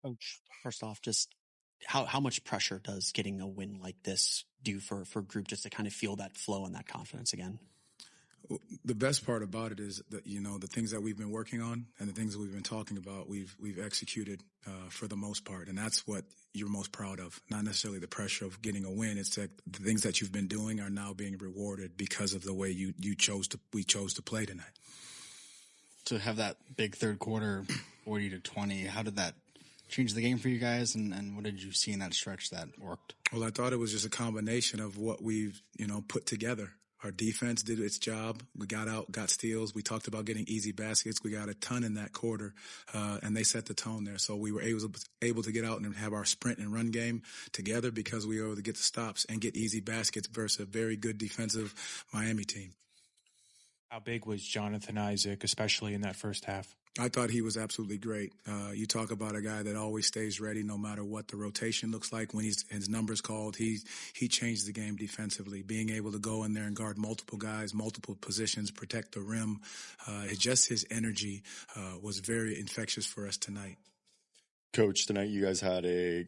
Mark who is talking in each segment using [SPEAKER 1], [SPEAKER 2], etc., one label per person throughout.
[SPEAKER 1] Coach, first off, just how much pressure does getting a win like this do for a group just to kind of feel that flow and that confidence again?
[SPEAKER 2] The best part about it is that, the things that we've been working on and the things that we've been talking about, we've executed for the most part. And that's what you're most proud of, not necessarily the pressure of getting a win. It's that the things that you've been doing are now being rewarded because of the way we chose to play tonight.
[SPEAKER 3] To have that big third quarter, 40-20, how did that change the game for you guys? And what did you see in that stretch that worked?
[SPEAKER 2] Well, I thought it was just a combination of what we've, put together. Our defense did its job. We got out, got steals. We talked about getting easy baskets. We got a ton in that quarter, and they set the tone there. So we were able to get out and have our sprint and run game together because we were able to get the stops and get easy baskets versus a very good defensive Miami team.
[SPEAKER 4] How big was Jonathan Isaac, especially in that first half?
[SPEAKER 2] I thought he was absolutely great. You talk about a guy that always stays ready no matter what the rotation looks like. When his number's called, he changed the game defensively, being able to go in there and guard multiple guys, multiple positions, protect the rim. Just his energy was very infectious for us tonight.
[SPEAKER 5] Coach, tonight you guys had a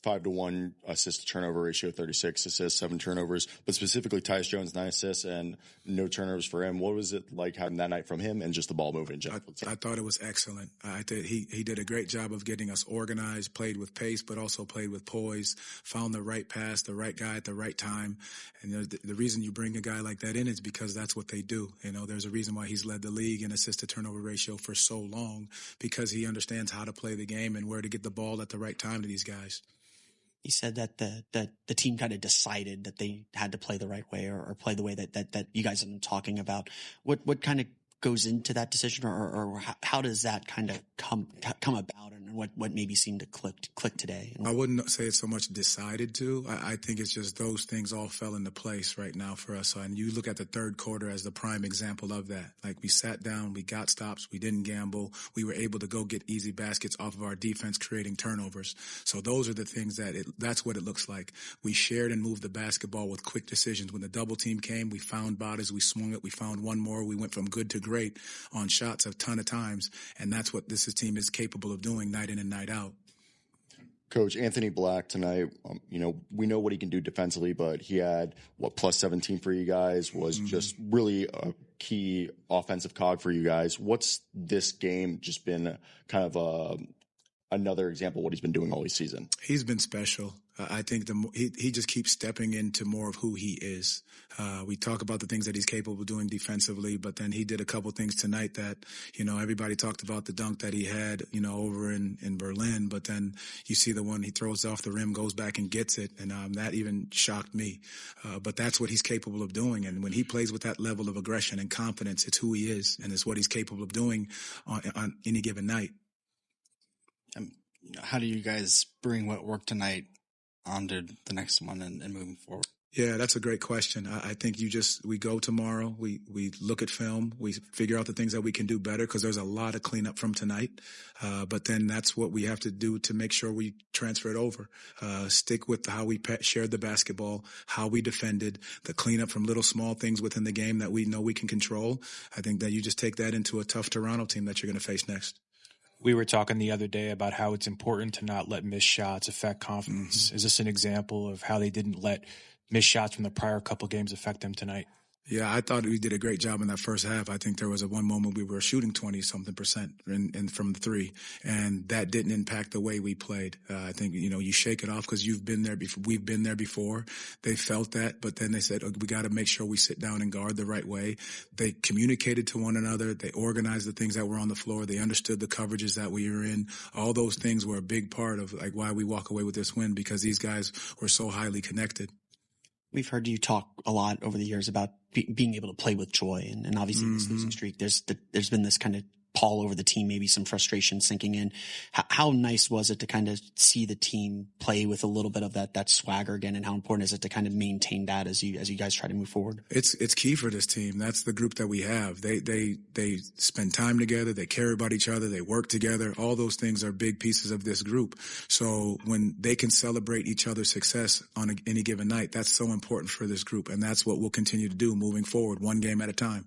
[SPEAKER 5] 5-to-1 assist to turnover ratio, 36 assists, 7 turnovers, but specifically Tyus Jones, 9 assists and no turnovers for him. What was it like having that night from him and just the ball moving in general?
[SPEAKER 2] I thought it was excellent. He did a great job of getting us organized, played with pace, but also played with poise, found the right pass, the right guy at the right time. And the reason you bring a guy like that in is because that's what they do. There's a reason why he's led the league in assist to turnover ratio for so long, because he understands how to play the game and where to get the ball at the right time to these guys.
[SPEAKER 1] He said that the team kind of decided that they had to play the right way or play the way that you guys have been talking about. What kind of goes into that decision, or how does that kind of come about, and what maybe seemed to click today?
[SPEAKER 2] I wouldn't say it's so much decided to. I think it's just those things all fell into place right now for us. And you look at the third quarter as the prime example of that. Like, we sat down, we got stops, we didn't gamble, we were able to go get easy baskets off of our defense, creating turnovers. So those are the things that's what it looks like. We shared and moved the basketball with quick decisions. When the double team came, we found bodies, we swung it, we found one more, we went from good to great on shots a ton of times, and that's what this team is capable of doing night in and night out.
[SPEAKER 5] Coach, Anthony Black tonight, we know what he can do defensively, but he had, plus 17 for you guys, was just really a key offensive cog for you guys. What's this game just been kind of another example of what he's been doing all season?
[SPEAKER 2] He's been special. I think he just keeps stepping into more of who he is. We talk about the things that he's capable of doing defensively, but then he did a couple things tonight that, everybody talked about the dunk that he had, over in Berlin, but then you see the one he throws off the rim, goes back and gets it, and that even shocked me. But that's what he's capable of doing, and when he plays with that level of aggression and confidence, it's who he is, and it's what he's capable of doing on any given night.
[SPEAKER 3] How do you guys bring what worked tonight onto the next one and moving forward?
[SPEAKER 2] Yeah, that's a great question. I think we go tomorrow, we look at film, we figure out the things that we can do better, because there's a lot of cleanup from tonight. But then that's what we have to do to make sure we transfer it over. Stick with how we shared the basketball, how we defended, the cleanup from little small things within the game that we know we can control. I think that you just take that into a tough Toronto team that you're going to face next.
[SPEAKER 4] We were talking the other day about how it's important to not let missed shots affect confidence. Is this an example of how they didn't let missed shots from the prior couple games affect them tonight?
[SPEAKER 2] Yeah, I thought we did a great job in that first half. I think there was one moment we were shooting 20-something% from the three, and that didn't impact the way we played. I think, you shake it off because you've been there before. We've been there before. They felt that, but then they said, we got to make sure we sit down and guard the right way. They communicated to one another. They organized the things that were on the floor. They understood the coverages that we were in. All those things were a big part of why we walk away with this win, because these guys were so highly connected.
[SPEAKER 1] We've heard you talk a lot over the years about being able to play with joy, and obviously in this losing streak, there's been this kind of pall over the team, maybe some frustration sinking in. How nice was it to kind of see the team play with a little bit of that swagger again, and how important is it to kind of maintain that as you guys try to move forward?
[SPEAKER 2] It's key for this team. That's the group that we have. They spend time together. They care about each other. They work together. All those things are big pieces of this group. So when they can celebrate each other's success on any given night, that's so important for this group, and that's what we'll continue to do moving forward, one game at a time.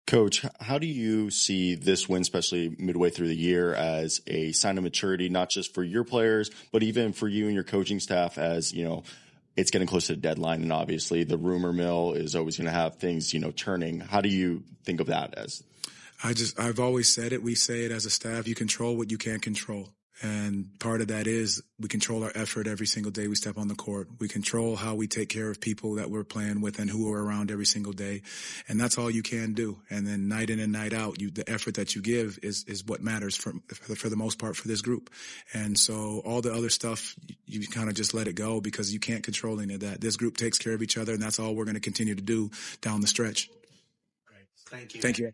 [SPEAKER 5] Coach, how do you see this win, especially midway through the year, as a sign of maturity, not just for your players, but even for you and your coaching staff as, it's getting close to the deadline, and obviously the rumor mill is always going to have things, churning. How do you think of that as?
[SPEAKER 2] I've always said it. We say it as a staff. You control what you can't control. And part of that is we control our effort every single day we step on the court. We control how we take care of people that we're playing with and who are around every single day. And that's all you can do. And then night in and night out, the effort that you give is what matters for the most part for this group. And so all the other stuff, you kind of just let it go because you can't control any of that. This group takes care of each other, and that's all we're going to continue to do down the stretch.
[SPEAKER 1] Great. Thank you.
[SPEAKER 2] Thank you.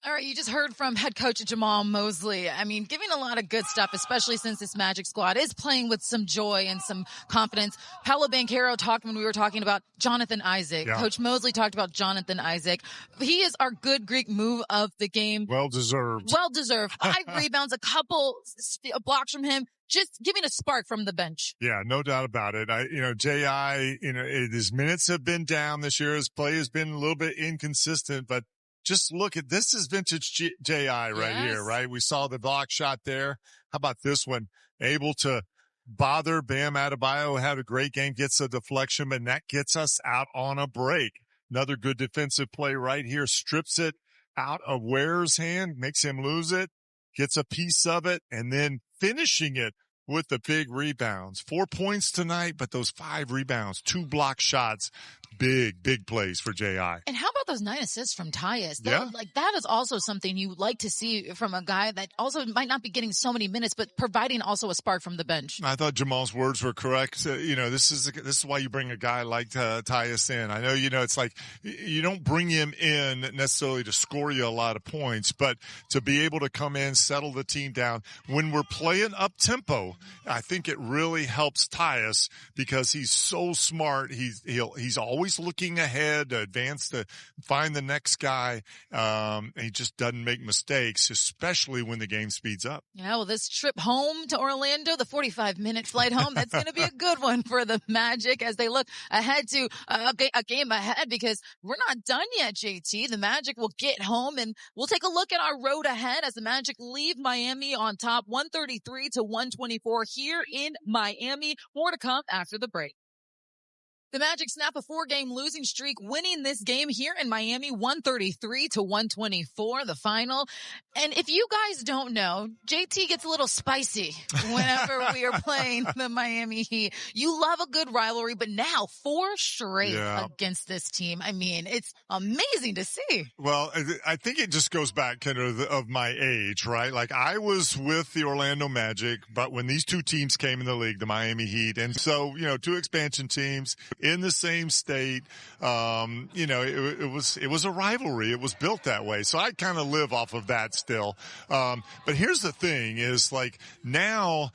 [SPEAKER 6] All right, you just heard from head coach Jamal Mosley. I mean, giving a lot of good stuff, especially since this Magic squad is playing with some joy and some confidence. Paolo Banchero talked when we were talking about Jonathan Isaac. Yeah. Coach Mosley talked about Jonathan Isaac. He is our good Greek move of the game.
[SPEAKER 7] Well deserved. 5
[SPEAKER 6] rebounds, a couple blocks from him. Just giving a spark from the bench.
[SPEAKER 7] Yeah, no doubt about it. J.I., his minutes have been down this year. His play has been a little bit inconsistent, but just look at this is vintage J.I. right here, right? We saw the block shot there. How about this one? Able to bother Bam Adebayo, had a great game, gets a deflection, and that gets us out on a break. Another good defensive play right here. Strips it out of Ware's hand, makes him lose it, gets a piece of it, and then finishing it with the big rebounds. 4 points tonight, but those 5 rebounds, 2 block shots. Big plays for J.I.
[SPEAKER 6] And how about those 9 assists from Tyus?
[SPEAKER 7] Yeah.
[SPEAKER 6] Like, that is also something you like to see from a guy that also might not be getting so many minutes, but providing also a spark from the bench.
[SPEAKER 7] I thought Jamal's words were correct. This is why you bring a guy like Tyus in. I know, it's like you don't bring him in necessarily to score you a lot of points, but to be able to come in, settle the team down. When we're playing up tempo, I think it really helps Tyus because he's so smart. He's always looking ahead to advance to find the next guy. He just doesn't make mistakes, especially when the game speeds up.
[SPEAKER 6] Yeah, well, this trip home to Orlando, the 45-minute flight home, that's going to be a good one for the Magic as they look ahead to a game ahead because we're not done yet, JT. The Magic will get home, and we'll take a look at our road ahead as the Magic leave Miami on top 133-124 here in Miami. More to come after the break. The Magic snap a 4-game losing streak, winning this game here in Miami, 133-124, the final. And if you guys don't know, JT gets a little spicy whenever we are playing the Miami Heat. You love a good rivalry, but now 4 straight against this team. I mean, it's amazing to see.
[SPEAKER 7] Well, I think it just goes back kind of my age, right? Like I was with the Orlando Magic, but when these 2 teams came in the league, the Miami Heat, and so, 2 expansion teams in the same state, it was a rivalry. It was built that way. So I kind of live off of that still. But here's the thing is like now,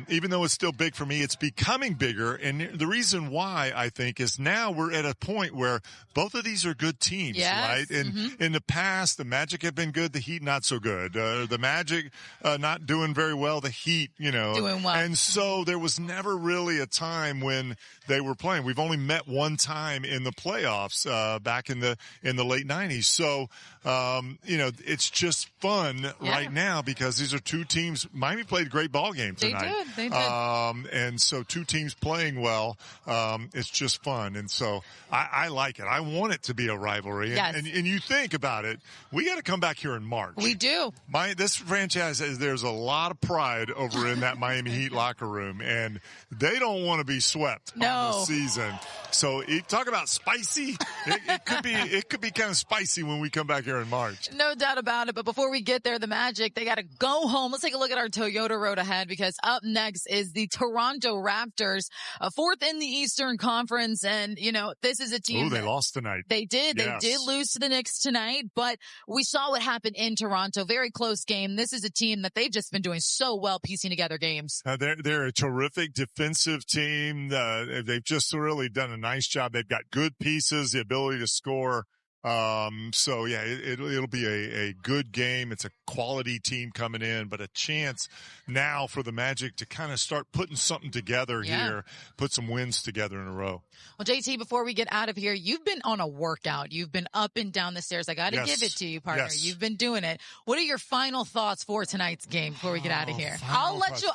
[SPEAKER 7] even though it's still big for me, it's becoming bigger. And the reason why I think is now we're at a point where both of these are good teams, right? And in the past, the Magic have been good, the Heat not so good. The Magic not doing very well, the Heat,
[SPEAKER 6] doing well.
[SPEAKER 7] And so there was never really a time when they were playing. We've only met one time in the playoffs back in the late 90s. So it's just fun right now because these are 2 teams. Miami played a great ball game tonight.
[SPEAKER 6] They did.
[SPEAKER 7] And so 2 teams playing well. It's just fun, and so I like it. I want it to be a rivalry. And you think about it, we got to come back here in March.
[SPEAKER 6] We do.
[SPEAKER 7] This franchise, there's a lot of pride over in that Miami Heat locker room, and they don't want to be swept on the season. So talk about spicy. It could be kind of spicy when we come back here in March.
[SPEAKER 6] No doubt about it. But before we get there, the Magic, they got to go home. Let's take a look at our Toyota road ahead because up next is the Toronto Raptors, 4th in the Eastern Conference. And, this is a team.
[SPEAKER 7] Oh, they lost tonight.
[SPEAKER 6] They did. Yes. They did lose to the Knicks tonight, but we saw what happened in Toronto. Very close game. This is a team that they've just been doing so well piecing together games.
[SPEAKER 7] They're a terrific defensive team. They've just really done a nice job. They've got good pieces, the ability to score. So yeah, it'll be a good game. It's a quality team coming in, but a chance now for the Magic to kind of start putting something together here, put some wins together in a row.
[SPEAKER 6] Well, JT, before we get out of here, you've been on a workout. You've been up and down the stairs. I got to give it to you, partner.
[SPEAKER 7] Yes.
[SPEAKER 6] You've been doing it. What are your final thoughts for tonight's game before we get out of here? I'll let you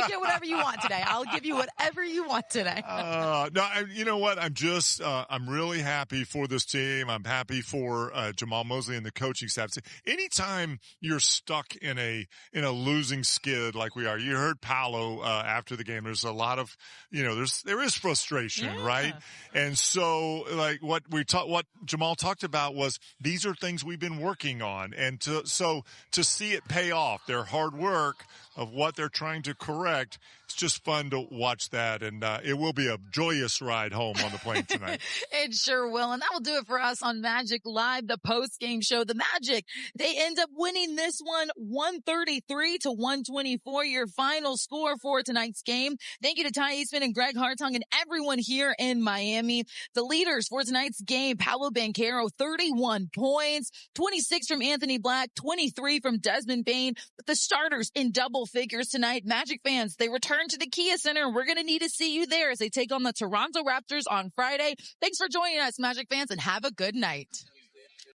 [SPEAKER 6] get whatever you want today. I'll give you whatever you want today.
[SPEAKER 7] No, you know what? I'm really happy for this team. I'm happy for Jamal Mosley and the coaching staff. Anytime you're stuck in a losing skid like we are, you heard Paolo after the game. There's a lot of, there is frustration, right? And so, like what Jamal talked about was these are things we've been working on, and to see it pay off, their hard work of what they're trying to correct. It's just fun to watch that, and it will be a joyous ride home on the plane tonight.
[SPEAKER 6] It sure will, and that will do it for us on Magic Live, the post-game show. The Magic, they end up winning this one 133-124, your final score for tonight's game. Thank you to Ty Eastman and Greg Hartung and everyone here in Miami. The leaders for tonight's game, Paolo Banchero, 31 points, 26 from Anthony Black, 23 from Desmond Bane. But the starters in double figures tonight. Magic fans, they return to the Kaseya Center. We're going to need to see you there as they take on the Toronto Raptors on Friday. Thanks for joining us, Magic fans, and have a good night.